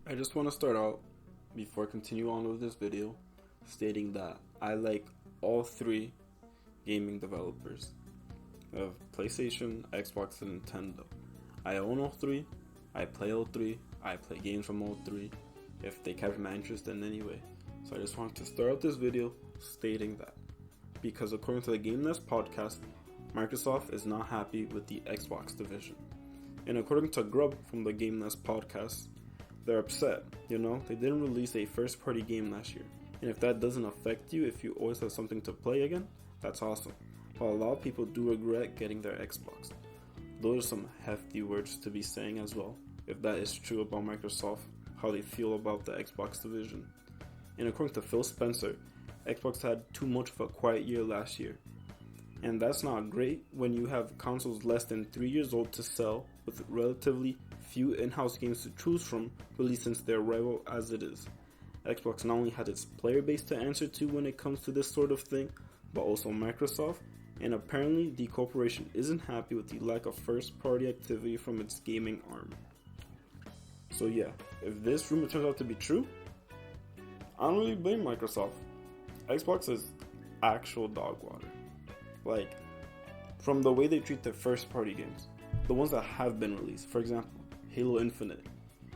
I just want to start out, before I continue on with this video, stating that I like all three gaming developers of PlayStation, Xbox, and Nintendo. I own all three, I play all three, I play games from all three, if they capture my interest in any way. So I just wanted to start out this video stating that. Because according to the Game Nest podcast, Microsoft is not happy with the Xbox division. And according to Grub from the Game Nest podcast, they're upset, they didn't release a first party game last year. And if that doesn't affect you, if you always have something to play again, that's awesome. But a lot of people do regret getting their Xbox. Those are some hefty words to be saying as well, if that is true about Microsoft, how they feel about the Xbox division. And according to Phil Spencer, Xbox had too much of a quiet year last year. And that's not great when you have consoles less than 3 years old to sell with relatively few in-house games to choose from released since their arrival as it is. Xbox not only had its player base to answer to when it comes to this sort of thing, but also Microsoft, and apparently the corporation isn't happy with the lack of first-party activity from its gaming arm. So yeah, if this rumor turns out to be true, I don't really blame Microsoft. Xbox is actual dog water. Like, from the way they treat their first-party games, the ones that have been released, for example, Halo Infinite.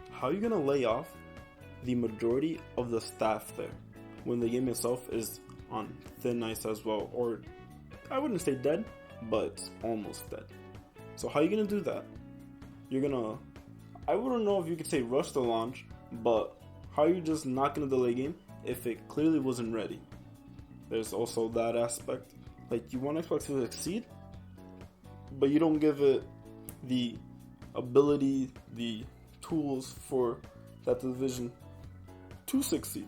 How are you going to lay off the majority of the staff there when the game itself is on thin ice as well? Or, I wouldn't say dead, but it's almost dead. So how are you going to do that? You're going to, I wouldn't know if you could say rush the launch, but how are you just not going to delay a game if it clearly wasn't ready? There's also that aspect. Like, you want Xbox to succeed, but you don't give it the ability, the tools for that division to succeed.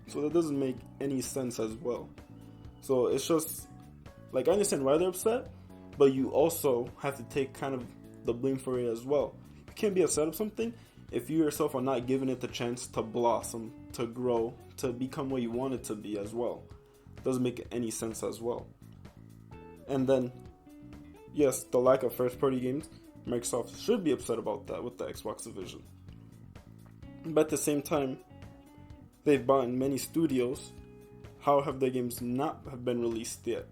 So that doesn't make any sense as well. So it's just, like, I understand why they're upset, but you also have to take kind of the blame for it as well. You can't be upset of something if you yourself are not giving it the chance to blossom, to grow, to become what you want it to be as well. Doesn't make any sense as well. And then, yes, the lack of first-party games, Microsoft should be upset about that with the Xbox division. But at the same time, they've bought in many studios. How have their games not have been released yet?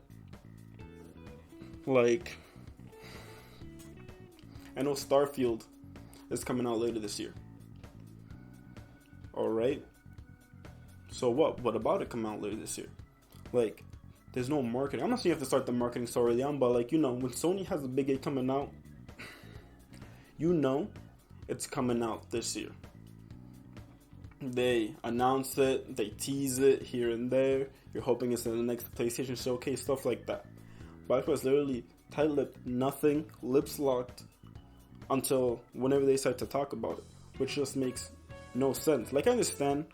Like, I know Starfield is coming out later this year. Alright? So what? What about it coming out later this year? Like, there's no marketing. I'm not saying you have to start the marketing so early on, but like, when Sony has a big game coming out, it's coming out this year. They announce it, they tease it here and there. You're hoping it's in the next PlayStation showcase, stuff like that. But Xbox literally tight-lipped, nothing, lips locked, until whenever they start to talk about it, which just makes no sense. Like, I understand,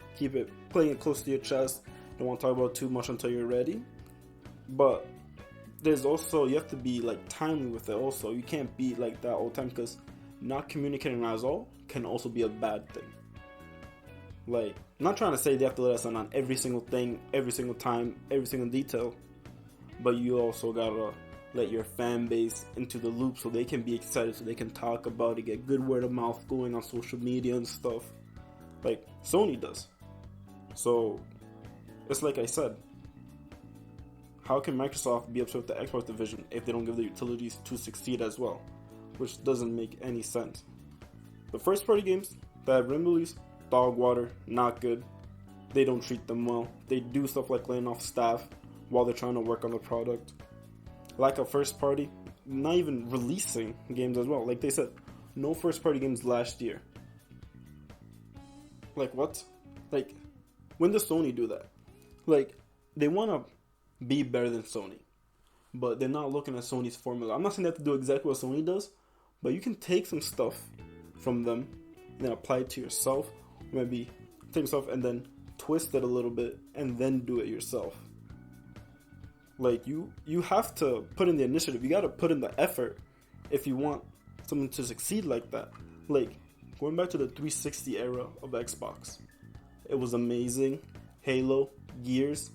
playing it close to your chest, don't want to talk about it too much until you're ready. But there's also, you have to be like timely with it also. You can't be like that all the time, because not communicating at all can also be a bad thing. Like, I'm not trying to say they have to let us in on every single thing, every single time, every single detail, but you also gotta let your fan base into the loop so they can be excited, so they can talk about it, get good word of mouth going on social media and stuff, like Sony does. So it's like I said, how can Microsoft be upset with the Xbox division if they don't give the utilities to succeed as well? Which doesn't make any sense. The first party games that have been released, dog water, not good. They don't treat them well. They do stuff like laying off staff while they're trying to work on the product. Lack of first party, not even releasing games as well. Like they said, no first party games last year. Like what? Like, when does Sony do that? Like, they want to be better than Sony, but they're not looking at Sony's formula. I'm not saying they have to do exactly what Sony does, but you can take some stuff from them and then apply it to yourself. Maybe take stuff and then twist it a little bit and then do it yourself. Like, you have to put in the initiative. You got to put in the effort if you want something to succeed like that. Like, going back to the 360 era of Xbox, it was amazing. Halo, Gears,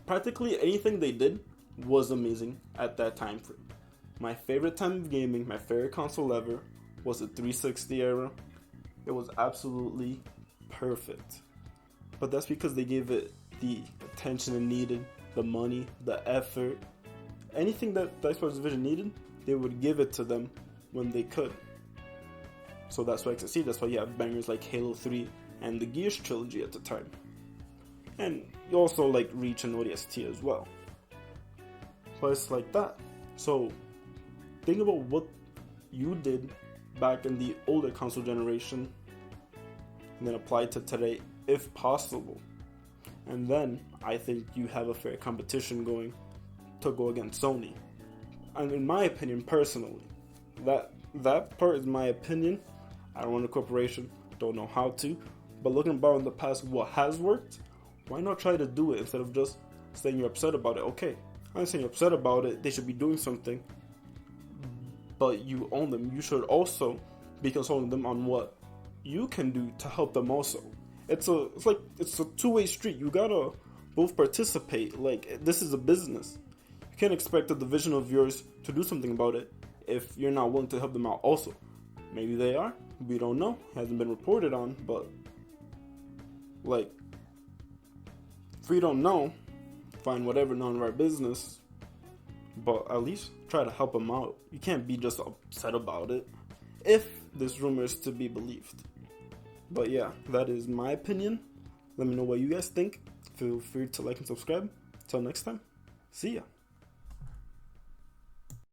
practically anything they did was amazing at that time frame. My favorite time of gaming, my favorite console ever, was the 360 era. It was was absolutely perfect. But that's because they gave it the attention it needed, the money, the effort. Anything that the Xbox division needed, they would give it to them when they could. So that's why I can see, that's why you have bangers like Halo 3 and the Gears trilogy at the time. And you also like Reach and ODST as well. But it's like that. So think about what you did back in the older console generation and then apply it to today if possible. And then I think you have a fair competition going to go against Sony. And in my opinion, personally, that part is my opinion. I don't run a corporation, don't know how to, but looking back in the past, what has worked, why not try to do it instead of just saying you're upset about it? Okay, I'm saying you're upset about it, they should be doing something, but you own them. You should also be consulting them on what you can do to help them also. It's a two-way street. You gotta both participate. Like, this is a business. You can't expect a division of yours to do something about it if you're not willing to help them out also. Maybe they are. We don't know. Hasn't been reported on, but like, if we don't know, find whatever, none of our business. But at least try to help them out. You can't be just upset about it if this rumor is to be believed. But yeah, that is my opinion. Let me know what you guys think. Feel free to like and subscribe. Till next time, see ya.